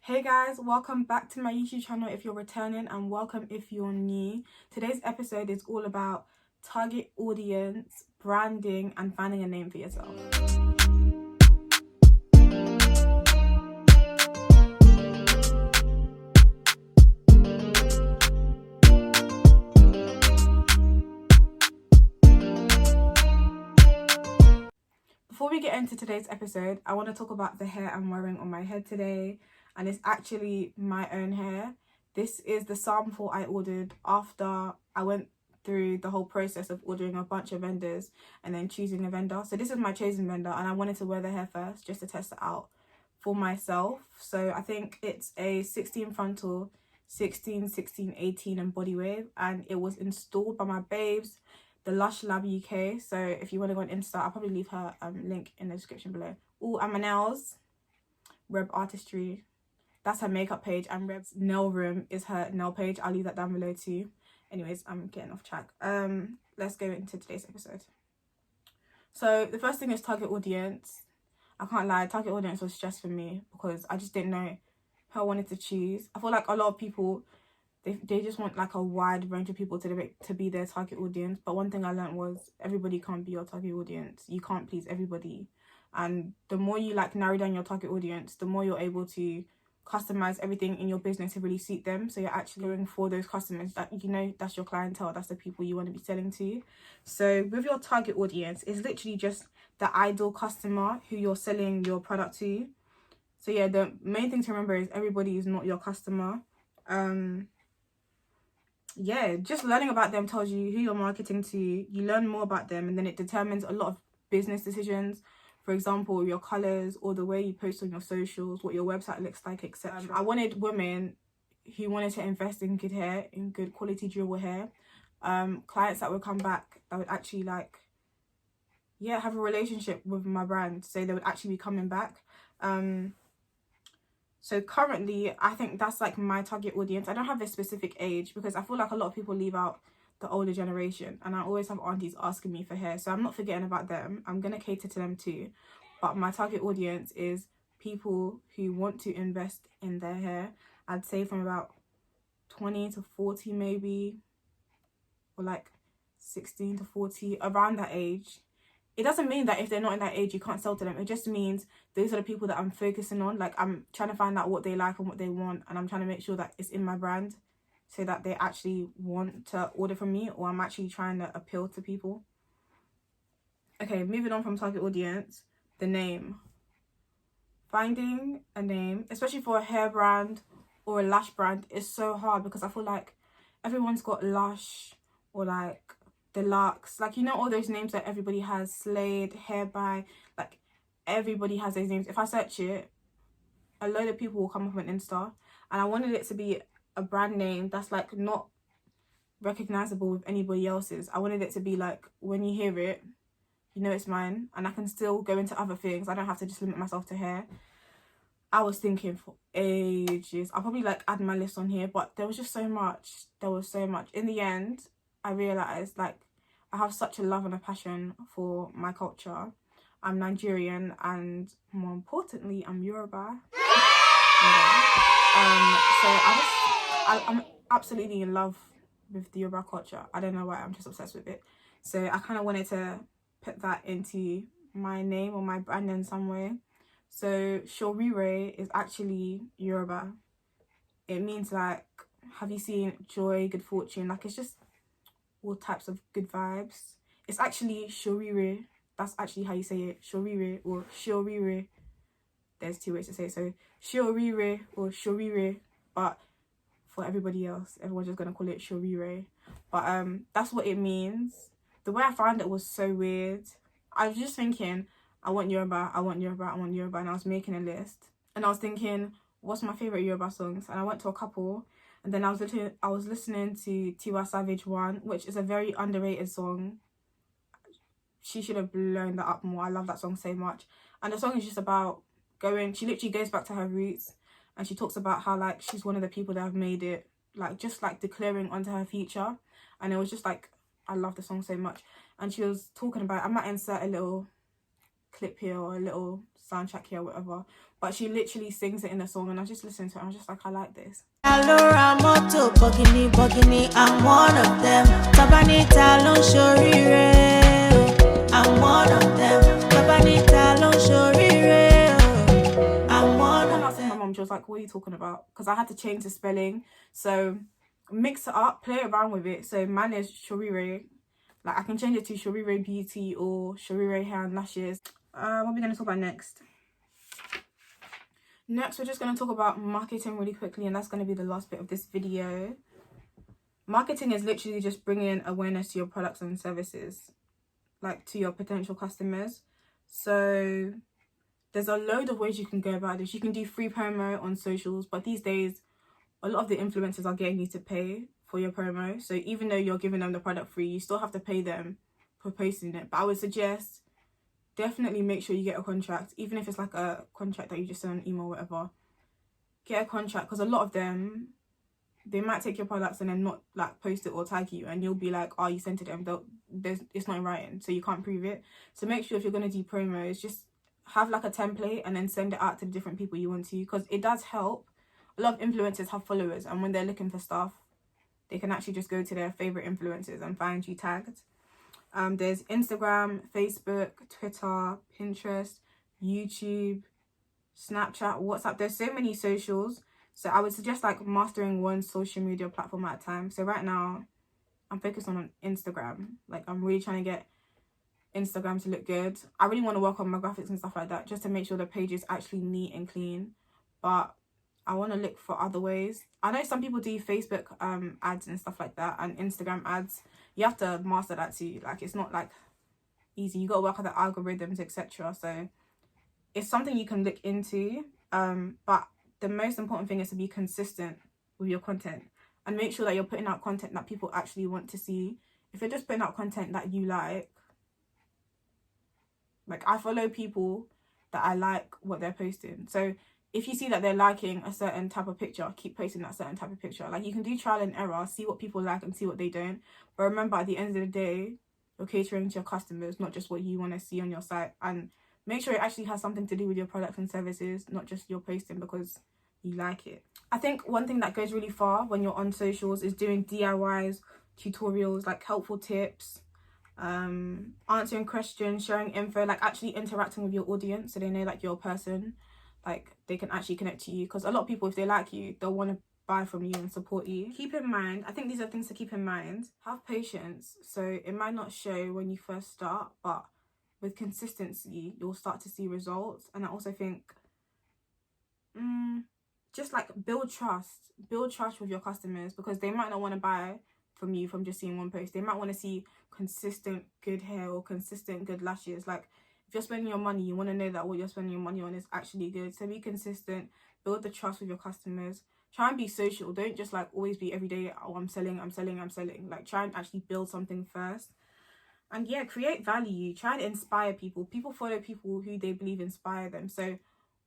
Hey guys, welcome back to my YouTube channel if you're returning, and welcome if you're new. Today's episode is all about target audience, branding and finding a name for yourself. Before we get into today's episode, I want to talk about the hair I'm wearing on my head today, and it's actually my own hair. This is the sample I ordered after I went through the whole process of ordering a bunch of vendors and then choosing a vendor. So this is my chosen vendor, and I wanted to wear the hair first just to test it out for myself. So I think it's a 16 frontal, 16, 16, 18 and body wave, and it was installed by my babes, the Lush Lab UK. So if you want to go on Insta, I'll probably leave her link in the description below. Oh, and my nails, Reb Artistry, that's her makeup page, and Reb's nail room is her nail page. I'll leave that down below too. Anyways, I'm getting off track. Let's go into today's episode. So the first thing is target audience. I can't lie, target audience was stress for me because I just didn't know who I wanted to choose. I feel like a lot of people, they just want like a wide range of people to be their target audience. But one thing I learned was everybody can't be your target audience. You can't please everybody. And the more you like narrow down your target audience, the more you're able to customize everything in your business to really suit them. So you're actually going for those customers that, you know, that's your clientele, that's the people you want to be selling to. So with your target audience, it's literally just the ideal customer who you're selling your product to. So yeah, the main thing to remember is everybody is not your customer. Yeah, just learning about them tells you who you're marketing to. You learn more about them, and then it determines a lot of business decisions. For example, your colors or the way you post on your socials, what your website looks like, etc. I wanted women who wanted to invest in good hair, in good quality durable hair. Clients that would come back, that would actually like, yeah, have a relationship with my brand. So they would actually be coming back. So currently, I think that's like my target audience. I don't have a specific age because I feel like a lot of people leave out the older generation, and I always have aunties asking me for hair. So I'm not forgetting about them. I'm going to cater to them too. But my target audience is people who want to invest in their hair. I'd say from about 20 to 40 maybe, or like 16 to 40, around that age. It doesn't mean that if they're not in that age you can't sell to them. It just means those are the people that I'm focusing on. Like, I'm trying to find out what they like and what they want, and I'm trying to make sure that it's in my brand so that they actually want to order from me, or I'm actually trying to appeal to people. Okay, moving on from target audience, the name. Finding a name, especially for a hair brand or a lash brand, is so hard because I feel like everyone's got Lush or like Deluxe, like, you know, all those names that everybody has, Slade, Hair by, like everybody has those names. If I search it, a load of people will come up on Insta, and I wanted it to be a brand name that's like not recognizable with anybody else's. I wanted it to be like, when you hear it, you know it's mine, and I can still go into other things. I don't have to just limit myself to hair. I was thinking for ages. I'll probably like add my list on here, but there was just so much. There was so much. In the end, I realized like I have such a love and a passion for my culture. I'm Nigerian, and more importantly, I'm Yoruba. So I'm absolutely in love with the Yoruba culture. I don't know why, I'm just obsessed with it. So I kind of wanted to put that into my name or my brand in some way. So Shorire is actually Yoruba. It means like, have you seen joy, good fortune? Like, it's just all types of good vibes. It's actually Shorire. That's actually how you say it. Shorire or Shorire. There's two ways to say it. So Shorire or Shorire. But for everybody else, everyone's just going to call it Shorire. But that's what it means. The way I found it was so weird. I was just thinking, I want Yoruba, I want Yoruba, I want Yoruba. And I was making a list. And I was thinking, what's my favourite Yoruba songs? And I went to a couple. And then I was listening to Tiwa Savage 1, which is a very underrated song. She should have blown that up more. I love that song so much. And the song is just about she literally goes back to her roots, and she talks about how like she's one of the people that have made it, like just like declaring onto her future. And it was just like, I love the song so much. And she was talking about, I might insert a little clip here or a little soundtrack here or whatever, but she literally sings it in the song, and I just listened to it and I was just like, I like this. I'm one of them. Tabanita lon shorire. I'm one of them. Tabanita lon shorire. I'm one of them. My mom, she was like, what are you talking about? Because I had to change the spelling, so mix it up, play around with it. So mine is Shorire. Like, I can change it to Shorire Beauty or Shorire Hair and Lashes. What are we going to talk about next? Next, we're just going to talk about marketing really quickly, and that's going to be the last bit of this video. Marketing is literally just bringing awareness to your products and services, like to your potential customers. So there's a load of ways you can go about this. You can do free promo on socials, but these days, a lot of the influencers are getting you to pay for your promo. So even though you're giving them the product free, you still have to pay them for posting it. But I would suggest definitely make sure you get a contract, even if it's like a contract that you just send an email or whatever. Get a contract, because a lot of them, they might take your products and then not like post it or tag you, and you'll be like, oh, you sent it to them. It's not in writing, so you can't prove it. So make sure if you're going to do promos, just have like a template and then send it out to the different people you want to, because it does help. A lot of influencers have followers, and when they're looking for stuff, they can actually just go to their favorite influencers and find you tagged. There's Instagram, Facebook, Twitter, Pinterest, YouTube, Snapchat, WhatsApp. There's so many socials. So I would suggest like mastering one social media platform at a time. So right now, I'm focused on Instagram. Like, I'm really trying to get Instagram to look good. I really want to work on my graphics and stuff like that, just to make sure the page is actually neat and clean. But I want to look for other ways. I know some people do Facebook ads and stuff like that, and Instagram ads. You have to master that too. Like, it's not like easy. You got to work on the algorithms, etc. So it's something you can look into. But the most important thing is to be consistent with your content and make sure that you're putting out content that people actually want to see. If you're just putting out content that you like I follow people that I like what they're posting. So if you see that they're liking a certain type of picture, keep posting that certain type of picture. Like, you can do trial and error, see what people like and see what they don't. But remember, at the end of the day, you're catering to your customers, not just what you want to see on your site. And make sure it actually has something to do with your products and services, not just you're posting because you like it. I think one thing that goes really far when you're on socials is doing DIYs, tutorials, like helpful tips, answering questions, sharing info, like actually interacting with your audience so they know like you're a person, like they can actually connect to you. Because a lot of people, if they like you, they'll want to buy from you and support you. Keep in mind, I think these are things to keep in mind. Have patience. So it might not show when you first start, but with consistency, you'll start to see results. And I also think just like build trust with your customers, because they might not want to buy from you from just seeing one post. They might want to see consistent good hair or consistent good lashes. Like, if you're spending your money, you want to know that what you're spending your money on is actually good. So be consistent, build the trust with your customers. Try and be social. Don't just like always be every day, oh, I'm selling. Like, try and actually build something first. And yeah, create value. Try and inspire people. People follow people who they believe inspire them. So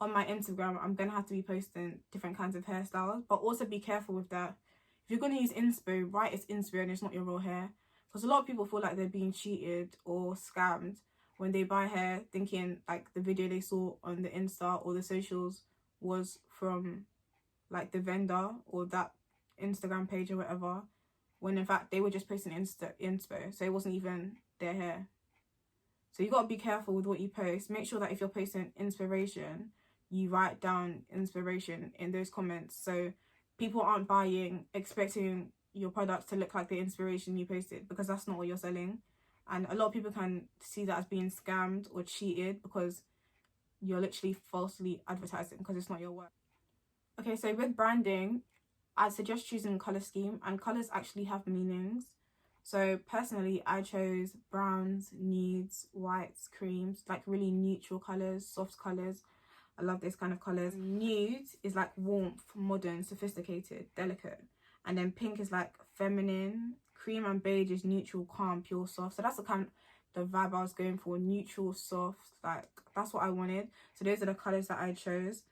on my Instagram, I'm going to have to be posting different kinds of hairstyles, but also be careful with that. If you're going to use inspo, write it's inspo and it's not your real hair. Because a lot of people feel like they're being cheated or scammed when they buy hair, thinking like the video they saw on the Insta or the socials was from like the vendor or that Instagram page or whatever, when in fact they were just posting inspo, so it wasn't even their hair. So you got to be careful with what you post. Make sure that if you're posting inspiration, you write down inspiration in those comments, so people aren't buying expecting your products to look like the inspiration you posted, because that's not what you're selling. And a lot of people can see that as being scammed or cheated because you're literally falsely advertising, because it's not your work. Okay, so with branding, I'd suggest choosing a colour scheme, and colours actually have meanings. So personally, I chose browns, nudes, whites, creams, like really neutral colours, soft colours. I love those kind of colours. Nude is like warmth, modern, sophisticated, delicate. And then pink is like feminine. Cream and beige is neutral, calm, pure, soft. So that's the kind of the vibe I was going for. Neutral, soft, like that's what I wanted. So those are the colours that I chose.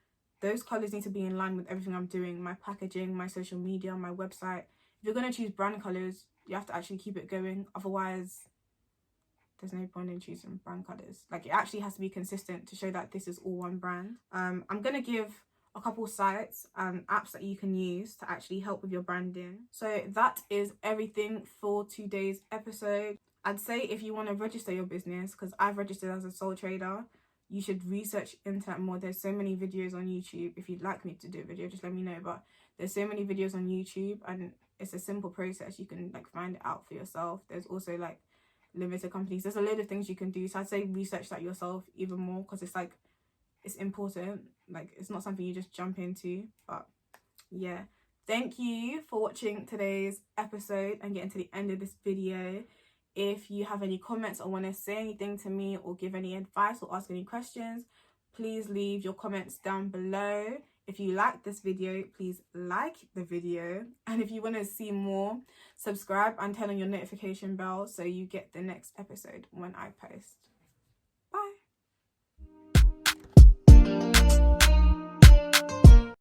Those colours need to be in line with everything I'm doing. My packaging, my social media, my website. If you're going to choose brand colours, you have to actually keep it going. Otherwise, there's no point in choosing brand colours. Like, it actually has to be consistent to show that this is all one brand. I'm gonna give a couple sites and apps that you can use to actually help with your branding. So that is everything for today's episode. I'd say if you want to register your business, because I've registered as a sole trader, you should research into that more. There's so many videos on YouTube. If you'd like me to do a video, just let me know. But there's so many videos on YouTube, and it's a simple process. You can like find it out for yourself. There's also like limited companies. There's a load of things you can do. So I'd say research that yourself even more, because it's like, it's important. Like, it's not something you just jump into. But yeah, thank you for watching today's episode and getting to the end of this video. If you have any comments or want to say anything to me or give any advice or ask any questions, please leave your comments down below. If you like this video, please like the video. And if you want to see more, subscribe and turn on your notification bell so you get the next episode when I post.